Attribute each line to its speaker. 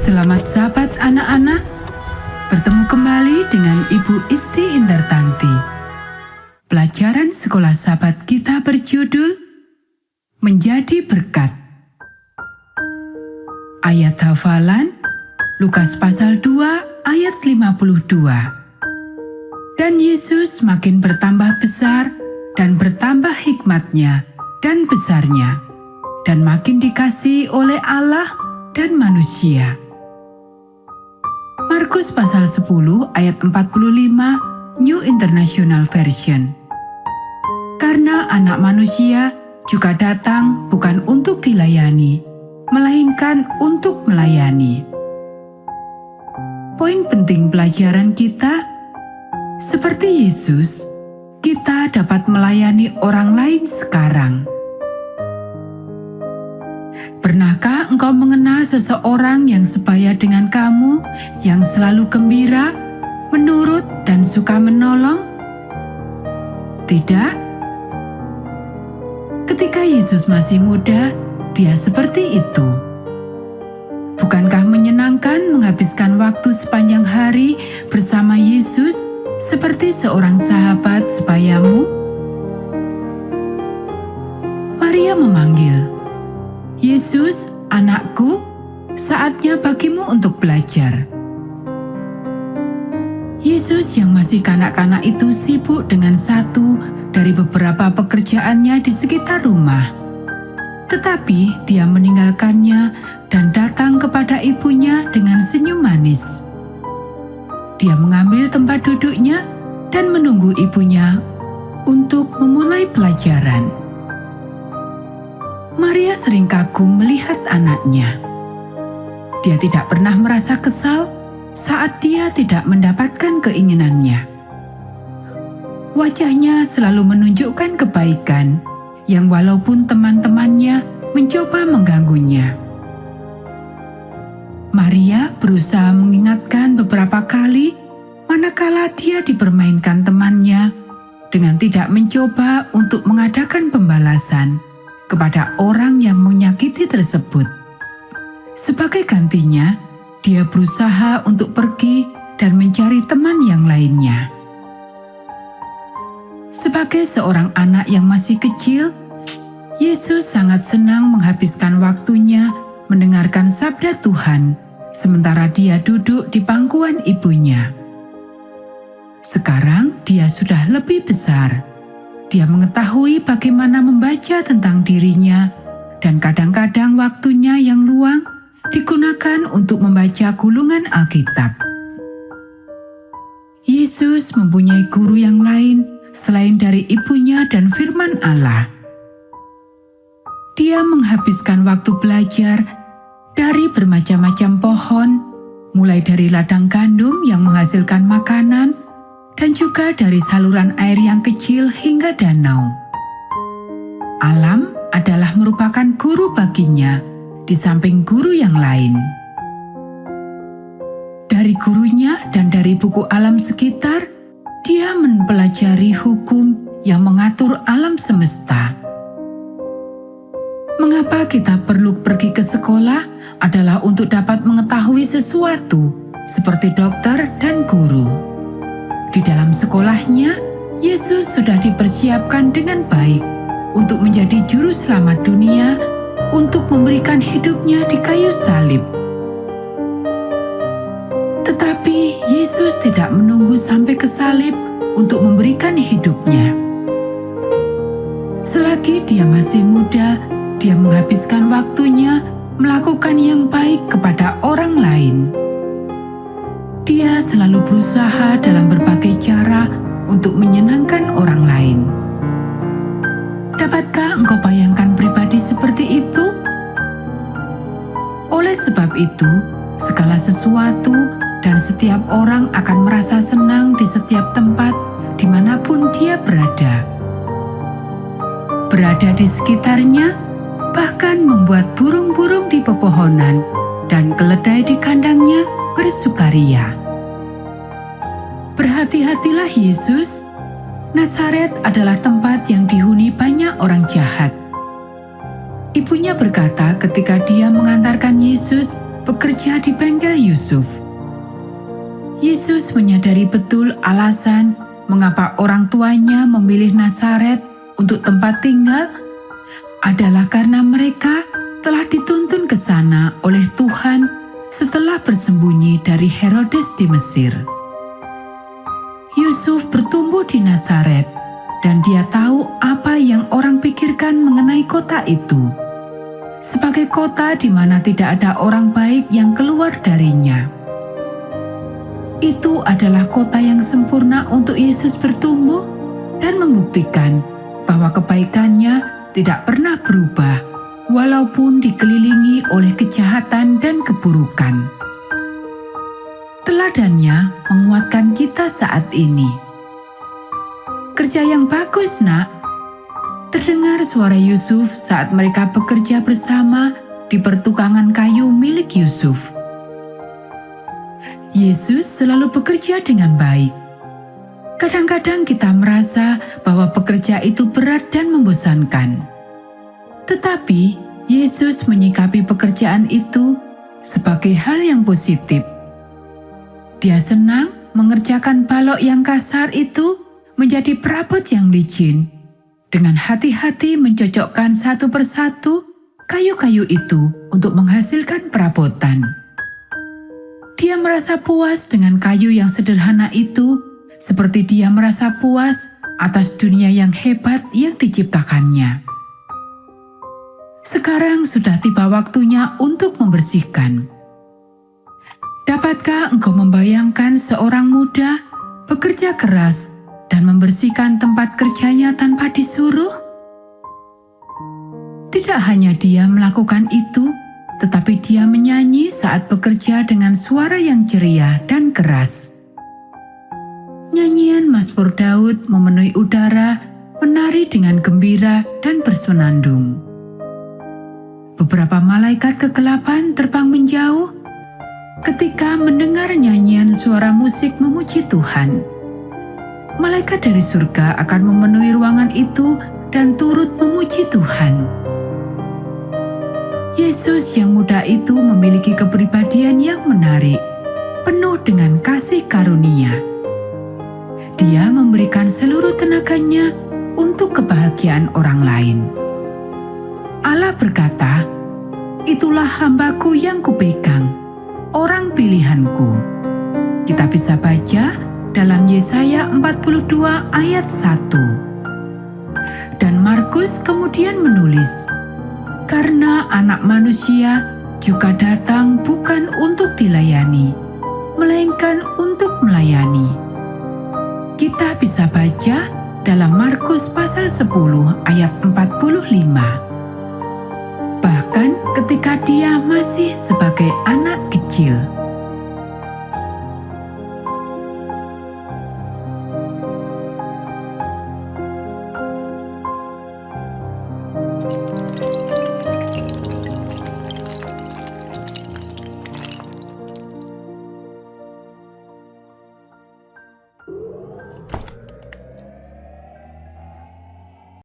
Speaker 1: Selamat sahabat anak-anak, bertemu kembali dengan Ibu Isti Indartanti. Pelajaran sekolah sahabat kita berjudul Menjadi Berkat. Ayat hafalan Lukas pasal 2 ayat 52. Dan Yesus makin bertambah besar dan bertambah hikmatnya dan besarnya, dan makin dikasihi oleh Allah dan manusia. Markus pasal 10 ayat 45 New International Version. Karena anak manusia juga datang bukan untuk dilayani, melainkan untuk melayani. Poin penting pelajaran kita, seperti Yesus, kita dapat melayani orang lain sekarang. Pernahkah engkau mengenal seseorang yang sebaya dengan kamu, yang selalu gembira, menurut, dan suka menolong? Tidak? Ketika Yesus masih muda, dia seperti itu. Bukankah menyenangkan menghabiskan waktu sepanjang hari bersama Yesus seperti seorang sahabat sebayamu? Maria memanggil, "Yesus, anakku, saatnya bagimu untuk belajar." Yesus yang masih kanak-kanak itu sibuk dengan satu dari beberapa pekerjaannya di sekitar rumah. Tetapi dia meninggalkannya dan datang kepada ibunya dengan senyum manis. Dia mengambil tempat duduknya dan menunggu ibunya untuk memulai pelajaran. Maria sering kagum melihat anaknya. Dia tidak pernah merasa kesal saat dia tidak mendapatkan keinginannya. Wajahnya selalu menunjukkan kebaikan, yang walaupun teman-temannya mencoba mengganggunya. Maria berusaha mengingatkan beberapa kali manakala dia dipermainkan temannya dengan tidak mencoba untuk mengadakan pembalasan kepada orang yang menyakiti tersebut. Sebagai gantinya, dia berusaha untuk pergi dan mencari teman yang lainnya. Sebagai seorang anak yang masih kecil, Yesus sangat senang menghabiskan waktunya mendengarkan sabda Tuhan, sementara dia duduk di pangkuan ibunya. Sekarang dia sudah lebih besar. Dia mengetahui bagaimana membaca tentang dirinya, dan kadang-kadang waktunya yang luang digunakan untuk membaca gulungan Alkitab. Yesus mempunyai guru yang lain selain dari ibunya dan firman Allah. Dia menghabiskan waktu belajar dari bermacam-macam pohon, mulai dari ladang gandum yang menghasilkan makanan, dan juga dari saluran air yang kecil hingga danau. Alam adalah merupakan guru baginya, di samping guru yang lain. Dari gurunya dan dari buku alam sekitar, dia mempelajari hukum yang mengatur alam semesta. Mengapa kita perlu pergi ke sekolah adalah untuk dapat mengetahui sesuatu, seperti dokter dan guru. Di dalam sekolahnya, Yesus sudah dipersiapkan dengan baik untuk menjadi juru selamat dunia, untuk memberikan hidupnya di kayu salib. Tetapi Yesus tidak menunggu sampai ke salib untuk memberikan hidupnya. Selagi dia masih muda, dia menghabiskan waktunya melakukan yang baik kepada orang lain. Dia selalu berusaha dalam berbagai cara untuk menyenangkan orang lain. Dapatkah engkau bayangkan pribadi seperti itu? Oleh sebab itu, segala sesuatu dan setiap orang akan merasa senang di setiap tempat dimanapun dia berada. Berada di sekitarnya, bahkan membuat burung-burung di pepohonan dan keledai di kandangnya bersukaria. Berhati-hatilah Yesus. Nazaret adalah tempat yang dihuni banyak orang jahat. Ibunya berkata ketika dia mengantarkan Yesus bekerja di bengkel Yusuf. Yesus menyadari betul alasan mengapa orang tuanya memilih Nazaret untuk tempat tinggal adalah karena mereka telah dituntun ke sana oleh Tuhan setelah bersembunyi dari Herodes di Mesir. Yusuf bertumbuh di Nazaret dan dia tahu apa yang orang pikirkan mengenai kota itu. Sebagai kota di mana tidak ada orang baik yang keluar darinya. Itu adalah kota yang sempurna untuk Yesus bertumbuh dan membuktikan bahwa kebaikannya tidak pernah berubah walaupun dikelilingi oleh kejahatan dan keburukan. Teladannya menguatkan kita saat ini. Kerja yang bagus, Nak. Terdengar suara Yusuf saat mereka bekerja bersama di pertukangan kayu milik Yusuf. Yesus selalu bekerja dengan baik. Kadang-kadang kita merasa bahwa pekerja itu berat dan membosankan. Tetapi Yesus menyikapi pekerjaan itu sebagai hal yang positif. Dia senang mengerjakan balok yang kasar itu menjadi perabot yang licin, dengan hati-hati mencocokkan satu persatu kayu-kayu itu untuk menghasilkan perabotan. Dia merasa puas dengan kayu yang sederhana itu, seperti dia merasa puas atas dunia yang hebat yang diciptakannya. Sekarang sudah tiba waktunya untuk membersihkan. Dapatkah engkau membayangkan seorang muda bekerja keras dan membersihkan tempat kerjanya tanpa disuruh? Tidak hanya dia melakukan itu, tetapi dia menyanyi saat bekerja dengan suara yang ceria dan keras. Nyanyian Mazmur Daud memenuhi udara, menari dengan gembira dan bersenandung. Beberapa malaikat kegelapan terbang menjauh ketika mendengar nyanyian suara musik memuji Tuhan. Malaikat dari surga akan memenuhi ruangan itu dan turut memuji Tuhan. Yesus yang muda itu memiliki kepribadian yang menarik, penuh dengan kasih karunia. Dia memberikan seluruh tenaganya untuk kebahagiaan orang lain. Allah berkata, "Itulah hambaku yang kupegang, orang pilihanku." Kita bisa baca dalam Yesaya 42 ayat 1. Dan Markus kemudian menulis, "Karena Anak Manusia juga datang bukan untuk dilayani, melainkan untuk melayani." Kita bisa baca dalam Markus pasal 10 ayat 45. Bahkan ketika dia masih sebagai anak kecil,